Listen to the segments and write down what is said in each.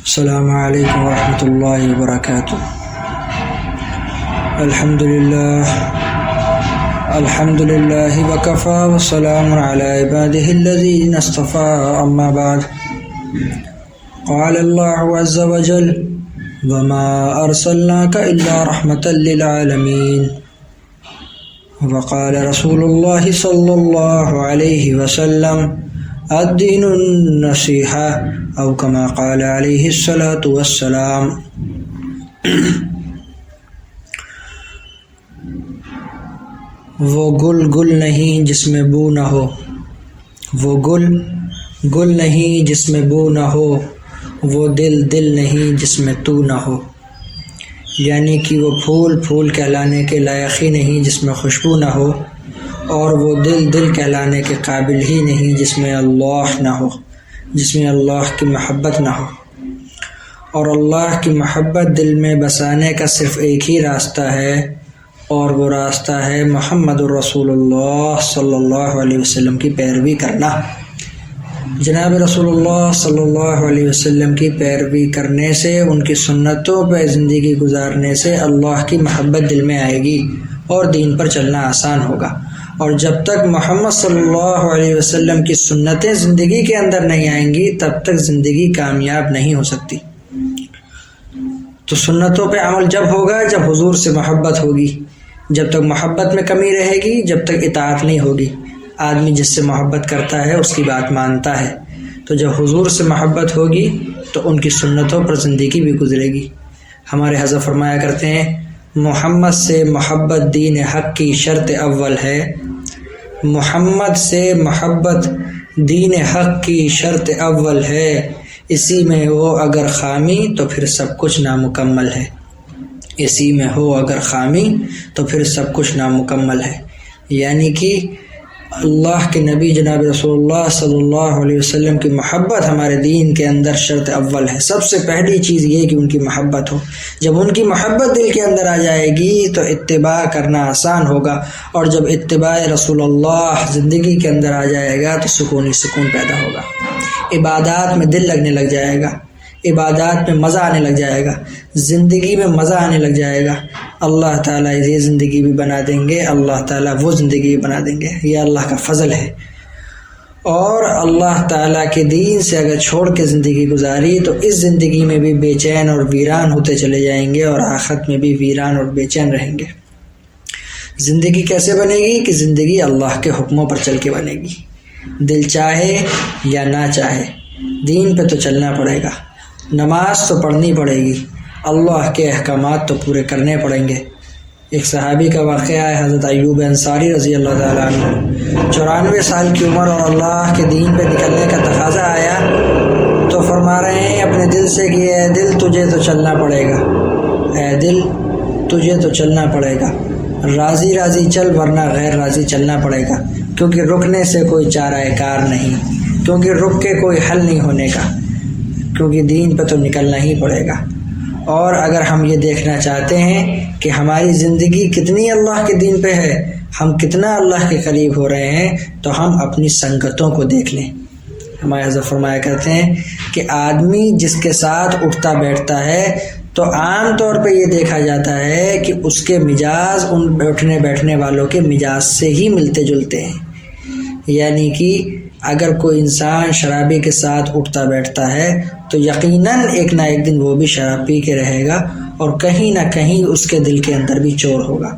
السلام علیکم ورحمۃ اللہ وبرکاتہ۔ الحمد للہ وکفی وسلام علی عبادہ الذین اصطفی، اما بعد، قال اللہ عز وجل وما ارسلناک الا رحمۃ للعالمین، وقال رسول اللہ صلی اللہ علیہ وسلم الدین النصیحہ او کما قال علیہ الصلاۃ والسلام۔ وہ گل نہیں جس میں بو نہ ہو، وہ گل نہیں جس میں بو نہ ہو، وہ دل نہیں جس میں تو نہ ہو، یعنی کہ وہ پھول کہلانے کے لائق ہی نہیں جس میں خوشبو نہ ہو، اور وہ دل کہلانے کے قابل ہی نہیں جس میں اللہ نہ ہو، جس میں اللہ کی محبت نہ ہو۔ اور اللہ کی محبت دل میں بسانے کا صرف ایک ہی راستہ ہے، اور وہ راستہ ہے محمد الرسول اللہ صلی اللہ علیہ وسلم کی پیروی کرنا۔ جناب رسول اللہ صلی اللہ علیہ وسلم کی پیروی کرنے سے، ان کی سنتوں پہ زندگی گزارنے سے اللہ کی محبت دل میں آئے گی اور دین پر چلنا آسان ہوگا۔ اور جب تک محمد صلی اللہ علیہ وسلم کی سنتیں زندگی کے اندر نہیں آئیں گی، تب تک زندگی کامیاب نہیں ہو سکتی۔ تو سنتوں پہ عمل جب ہوگا جب حضور سے محبت ہوگی، جب تک محبت میں کمی رہے گی جب تک اطاعت نہیں ہوگی۔ آدمی جس سے محبت کرتا ہے اس کی بات مانتا ہے، تو جب حضور سے محبت ہوگی تو ان کی سنتوں پر زندگی بھی گزرے گی۔ ہمارے حضرت فرمایا کرتے ہیں، محمد سے محبت دین حق کی شرط اول ہے، محمد سے محبت دین حق کی شرط اول ہے، اسی میں ہو اگر خامی تو پھر سب کچھ نامکمل ہے، اسی میں ہو اگر خامی تو پھر سب کچھ نامکمل ہے۔ یعنی کہ اللہ کے نبی جناب رسول اللہ صلی اللہ علیہ وسلم کی محبت ہمارے دین کے اندر شرط اول ہے۔ سب سے پہلی چیز یہ کہ ان کی محبت ہو۔ جب ان کی محبت دل کے اندر آ جائے گی تو اتباع کرنا آسان ہوگا، اور جب اتباع رسول اللہ زندگی کے اندر آ جائے گا تو سکون پیدا ہوگا، عبادات میں دل لگنے لگ جائے گا، عبادات میں مزہ آنے لگ جائے گا، زندگی میں مزہ آنے لگ جائے گا۔ اللہ تعالیٰ یہ زندگی بھی بنا دیں گے، اللہ تعالیٰ وہ زندگی بھی بنا دیں گے، یہ اللہ کا فضل ہے۔ اور اللہ تعالیٰ کے دین سے اگر چھوڑ کے زندگی گزاری تو اس زندگی میں بھی بے چین اور ویران ہوتے چلے جائیں گے، اور آخرت میں بھی ویران اور بے چین رہیں گے۔ زندگی کیسے بنے گی کہ زندگی اللہ کے حکموں پر چل کے بنے گی، دل چاہے یا نہ چاہے دین پہ تو چلنا پڑے گا، نماز تو پڑھنی پڑے گی، اللہ کے احکامات تو پورے کرنے پڑیں گے۔ ایک صحابی کا واقعہ ہے، حضرت ایوب انصاری رضی اللہ تعالیٰ عنہ، 94 سال کی عمر اور اللہ کے دین پہ نکلنے کا تقاضا آیا تو فرما رہے ہیں اپنے دل سے کہ اے دل تجھے تو چلنا پڑے گا، اے دل تجھے تو چلنا پڑے گا، راضی راضی چل ورنہ غیر راضی چلنا پڑے گا، کیونکہ رکنے سے کوئی چارہ کار نہیں، کیونکہ رک کے کوئی حل نہیں ہونے کا، کیونکہ دین پہ تو نکلنا ہی پڑے گا۔ اور اگر ہم یہ دیکھنا چاہتے ہیں کہ ہماری زندگی کتنی اللہ کے دین پہ ہے، ہم کتنا اللہ کے قریب ہو رہے ہیں، تو ہم اپنی سنگتوں کو دیکھ لیں۔ ہمارے حضرت فرمایا کرتے ہیں کہ آدمی جس کے ساتھ اٹھتا بیٹھتا ہے تو عام طور پہ یہ دیکھا جاتا ہے کہ اس کے مزاج ان اٹھنے بیٹھنے والوں کے مزاج سے ہی ملتے جلتے ہیں۔ یعنی کہ اگر کوئی انسان شرابی کے ساتھ اٹھتا بیٹھتا ہے تو یقیناً ایک نہ ایک دن وہ بھی شراب پی کے رہے گا، اور کہیں نہ کہیں اس کے دل کے اندر بھی چور ہوگا۔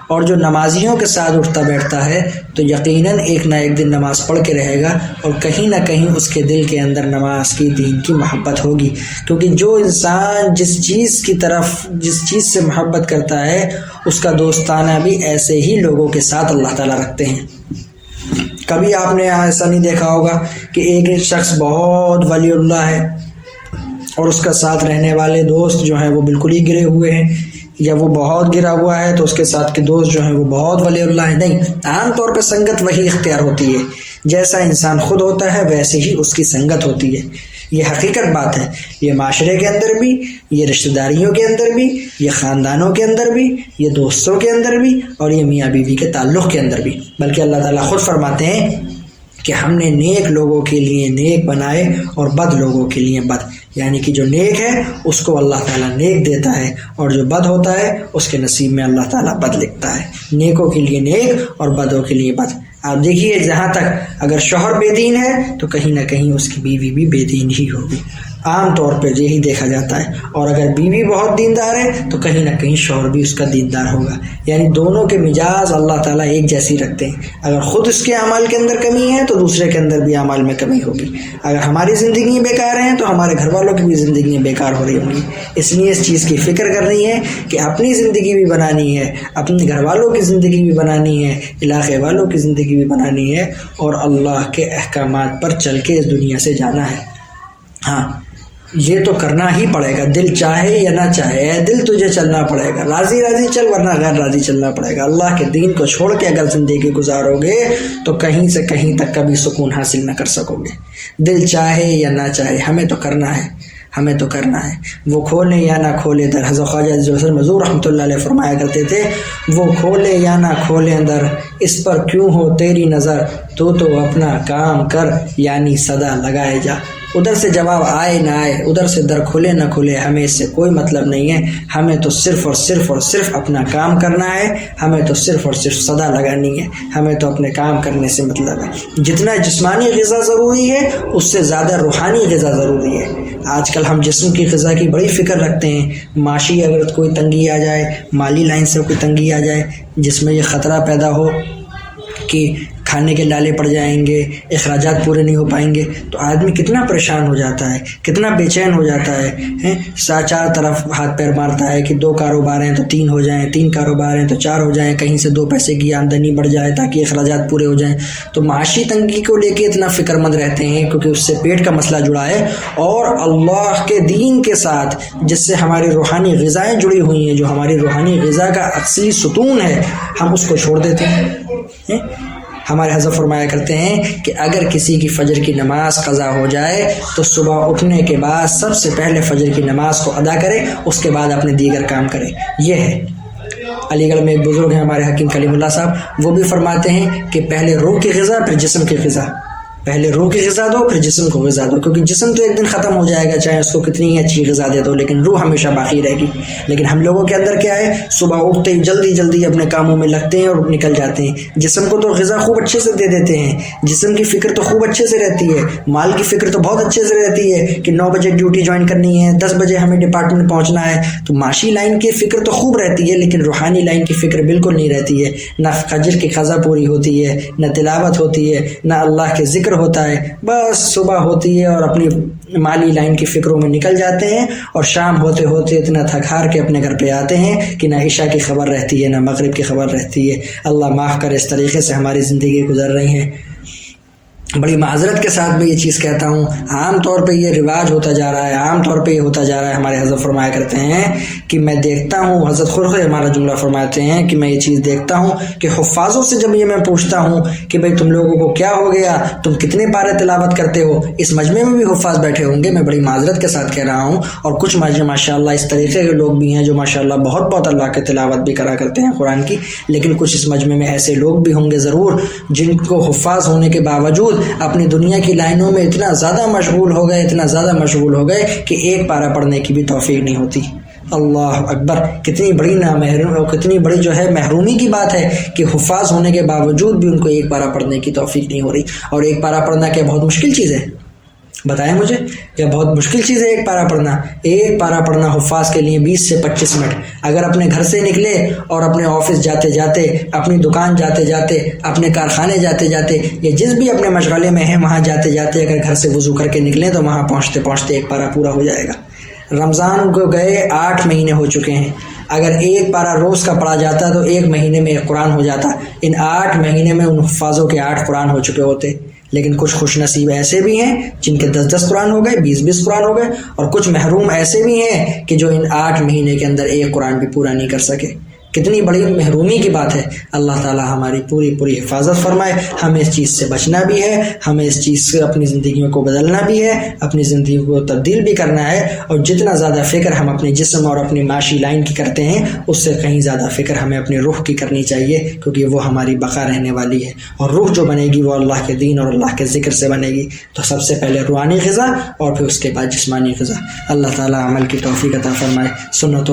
اور جو نمازیوں کے ساتھ اٹھتا بیٹھتا ہے تو یقیناً ایک نہ ایک دن نماز پڑھ کے رہے گا، اور کہیں نہ کہیں اس کے دل کے اندر نماز کی دین کی محبت ہوگی، کیونکہ جو انسان جس چیز سے محبت کرتا ہے اس کا دوستانہ بھی ایسے ہی لوگوں کے ساتھ اللہ تعالیٰ رکھتے ہیں۔ کبھی آپ نے ایسا نہیں دیکھا ہوگا کہ ایک شخص بہت ولی اللہ ہے اور اس کا ساتھ رہنے والے دوست جو ہیں وہ بالکل ہی گرے ہوئے ہیں، یا وہ بہت گرا ہوا ہے تو اس کے ساتھ کے دوست جو ہیں وہ بہت ولی اللہ ہیں؟ نہیں، عام طور پہ سنگت وہی اختیار ہوتی ہے، جیسا انسان خود ہوتا ہے ویسے ہی اس کی سنگت ہوتی ہے۔ یہ حقیقت بات ہے، یہ معاشرے کے اندر بھی، یہ رشتہ داریوں کے اندر بھی، یہ خاندانوں کے اندر بھی، یہ دوستوں کے اندر بھی، اور یہ میاں بیوی کے تعلق کے اندر بھی۔ بلکہ اللہ تعالیٰ خود فرماتے ہیں کہ ہم نے نیک لوگوں کے لیے نیک بنائے اور بد لوگوں کے لیے بد، یعنی کہ جو نیک ہے اس کو اللہ تعالیٰ نیک دیتا ہے، اور جو بد ہوتا ہے اس کے نصیب میں اللہ تعالیٰ بد لکھتا ہے، نیکوں کے لیے نیک اور بدوں کے لیے بد۔ آپ دیکھیے جہاں تک اگر شوہر بے دین ہے تو کہیں نہ کہیں اس کی بیوی بھی بے دین ہی ہوگی، عام طور پہ یہی دیکھا جاتا ہے، اور اگر بیوی بہت دیندار ہے تو کہیں نہ کہیں شوہر بھی اس کا دیندار ہوگا، یعنی دونوں کے مزاج اللہ تعالیٰ ایک جیسی رکھتے ہیں۔ اگر خود اس کے اعمال کے اندر کمی ہے تو دوسرے کے اندر بھی اعمال میں کمی ہوگی، اگر ہماری زندگی بیکار ہیں تو ہمارے گھر والوں کی بھی زندگی بیکار ہو رہی ہوں گی۔ اس لیے اس چیز کی فکر کرنی ہے کہ اپنی زندگی بھی بنانی ہے، اپنے گھر والوں کی زندگی بھی بنانی ہے، علاقے والوں کی زندگی بھی بنانی ہے، اور اللہ کے احکامات پر چل کے اس دنیا سے جانا ہے۔ ہاں یہ تو کرنا ہی پڑے گا، دل چاہے یا نہ چاہے، اے دل تجھے چلنا پڑے گا، راضی راضی چل ورنہ غیر راضی چلنا پڑے گا۔ اللہ کے دین کو چھوڑ کے اگر زندگی گزارو گے تو کہیں سے کہیں تک کبھی سکون حاصل نہ کر سکو گے۔ دل چاہے یا نہ چاہے ہمیں تو کرنا ہے، ہمیں تو کرنا ہے، وہ کھولے یا نہ کھولے در۔ حضرت خواجہ عزیز الحسن مظہور رحمۃ اللہ علیہ فرمایا کرتے تھے، وہ کھولے یا نہ کھولے در، اس پر کیوں ہو تیری نظر، تو اپنا کام کر یعنی صدا لگائے جا۔ ادھر سے جواب آئے نہ آئے، ادھر سے در کھلے نہ کھلے، ہمیں اس سے کوئی مطلب نہیں ہے، ہمیں تو صرف اور صرف اپنا کام کرنا ہے، ہمیں تو صرف اور صرف صدا لگانی ہے، ہمیں تو اپنے کام کرنے سے مطلب ہے۔ جتنا جسمانی غذا ضروری ہے اس سے زیادہ روحانی غذا ضروری ہے۔ آج کل ہم جسم کی غذا کی بڑی فکر رکھتے ہیں، معاشی اگر کوئی تنگی آ جائے، مالی لائن سے کوئی تنگی آ جائے جس میں یہ خطرہ پیدا ہو کہ کھانے کے لالے پڑ جائیں گے، اخراجات پورے نہیں ہو پائیں گے، تو آدمی کتنا پریشان ہو جاتا ہے، کتنا بے چین ہو جاتا ہے، چار طرف ہاتھ پیر مارتا ہے کہ 2 کاروبار ہیں تو 3 ہو جائیں، 3 کاروبار ہیں تو 4 ہو جائیں، کہیں سے 2 پیسے کی آمدنی بڑھ جائے تاکہ اخراجات پورے ہو جائیں۔ تو معاشی تنگی کو لے کے اتنا فکر مند رہتے ہیں کیونکہ اس سے پیٹ کا مسئلہ جڑا ہے، اور اللہ کے دین کے ساتھ جس سے ہماری روحانی غذائیں جڑی ہوئی ہیں، جو ہماری روحانی غذا کا اصلی ستون ہے، ہم اس کو چھوڑ دیتے ہیں۔ ہمارے حضرت فرمایا کرتے ہیں کہ اگر کسی کی فجر کی نماز قضا ہو جائے تو صبح اٹھنے کے بعد سب سے پہلے فجر کی نماز کو ادا کرے، اس کے بعد اپنے دیگر کام کرے۔ یہ ہے علی گڑھ میں ایک بزرگ ہیں ہمارے حکیم کلیم اللہ صاحب، وہ بھی فرماتے ہیں کہ پہلے روح کی غذا پھر جسم کی غذا، پہلے روح کی غذا دو پھر جسم کو غذا دو، کیونکہ جسم تو ایک دن ختم ہو جائے گا چاہے اس کو کتنی ہی اچھی غذا دے دو، لیکن روح ہمیشہ باقی رہے گی۔ لیکن ہم لوگوں کے اندر کیا ہے، صبح اٹھتے ہی جلدی اپنے کاموں میں لگتے ہیں اور نکل جاتے ہیں، جسم کو تو غذا خوب اچھے سے دے دیتے ہیں، جسم کی فکر تو خوب اچھے سے رہتی ہے، مال کی فکر تو بہت اچھے سے رہتی ہے کہ 9 بجے ڈیوٹی جوائن کرنی ہے، 10 بجے ہمیں ڈپارٹمنٹ پہنچنا ہے، تو معاشی لائن کی فکر تو خوب رہتی ہے، لیکن روحانی لائن کی فکر بالکل نہیں رہتی ہے، نہ فجر کی قضا پوری ہوتی ہے، نہ تلاوت ہوتی ہے، نہ اللہ کے ذکر ہوتا ہے، بس صبح ہوتی ہے اور اپنی مالی لائن کی فکروں میں نکل جاتے ہیں، اور شام ہوتے ہوتے اتنا تھک ہار کے اپنے گھر پہ آتے ہیں کہ نہ عشاء کی خبر رہتی ہے نہ مغرب کی خبر رہتی ہے۔ اللہ معاف کرے، اس طریقے سے ہماری زندگی گزر رہی ہیں۔ بڑی معذرت کے ساتھ میں یہ چیز کہتا ہوں، عام طور پہ یہ رواج ہوتا جا رہا ہے، عام طور پہ یہ ہوتا جا رہا ہے۔ ہمارے حضرت فرمایا کرتے ہیں کہ میں دیکھتا ہوں، حضرت خود ہمارا جملہ فرماتے ہیں کہ میں یہ چیز دیکھتا ہوں کہ حفاظوں سے جب یہ میں پوچھتا ہوں کہ بھئی تم لوگوں کو کیا ہو گیا، تم کتنے پارے تلاوت کرتے ہو، اس مجمع میں بھی حفاظ بیٹھے ہوں گے، میں بڑی معذرت کے ساتھ کہہ رہا ہوں، اور کچھ ماشاءاللہ اس طریقے کے لوگ بھی ہیں جو ماشاءاللہ بہت اللہ کے تلاوت بھی کرا کرتے ہیں قرآن کی، لیکن کچھ اس مجمع میں ایسے لوگ بھی ہوں گے ضرور جن کو حفاظ ہونے کے باوجود اپنی دنیا کی لائنوں میں اتنا زیادہ مشغول ہو گئے کہ ایک پارہ پڑھنے کی بھی توفیق نہیں ہوتی۔ اللہ اکبر، کتنی بڑی کتنی بڑی جو ہے محرومی کی بات ہے کہ حفاظ ہونے کے باوجود بھی ان کو ایک پارہ پڑھنے کی توفیق نہیں ہو رہی۔ اور ایک پارہ پڑھنا کیا بہت مشکل چیز ہے؟ بتائیں مجھے، کیا بہت مشکل چیز ہے ایک پارہ پڑھنا؟ ایک پارہ پڑھنا حفاظ کے لیے 20 سے 25 منٹ۔ اگر اپنے گھر سے نکلے اور اپنے آفس جاتے جاتے، اپنی دکان جاتے جاتے، اپنے کارخانے جاتے جاتے، یا جس بھی اپنے مشغلے میں ہیں وہاں جاتے جاتے اگر گھر سے وضو کر کے نکلیں تو وہاں پہنچتے پہنچتے ایک پارہ پورا ہو جائے گا۔ رمضان کو گئے 8 مہینے ہو چکے ہیں، اگر ایک پارہ روز کا پڑھا جاتا تو 1 مہینے میں ایک قرآن ہو جاتا۔ ان 8 مہینے میں ان حفاظوں کے 8 قرآن ہو چکے ہوتے، لیکن کچھ خوش نصیب ایسے بھی ہیں جن کے 10 قرآن ہو گئے، 20 قرآن ہو گئے، اور کچھ محروم ایسے بھی ہیں کہ جو ان 8 مہینے کے اندر ایک قرآن بھی پورا نہیں کر سکے۔ کتنی بڑی محرومی کی بات ہے۔ اللہ تعالیٰ ہماری پوری حفاظت فرمائے۔ ہمیں اس چیز سے بچنا بھی ہے، ہمیں اس چیز سے اپنی زندگیوں کو بدلنا بھی ہے، اپنی زندگی کو تبدیل بھی کرنا ہے، اور جتنا زیادہ فکر ہم اپنے جسم اور اپنی معاشی لائن کی کرتے ہیں اس سے کہیں زیادہ فکر ہمیں اپنے روح کی کرنی چاہیے، کیونکہ وہ ہماری بقا رہنے والی ہے، اور روح جو بنے گی وہ اللہ کے دین اور اللہ کے ذکر سے بنے گی۔ تو سب سے پہلے روحانی غذا اور پھر اس کے بعد جسمانی غذا۔ اللہ تعالیٰ عمل کی توفیق عطا فرمائے۔ سنتوں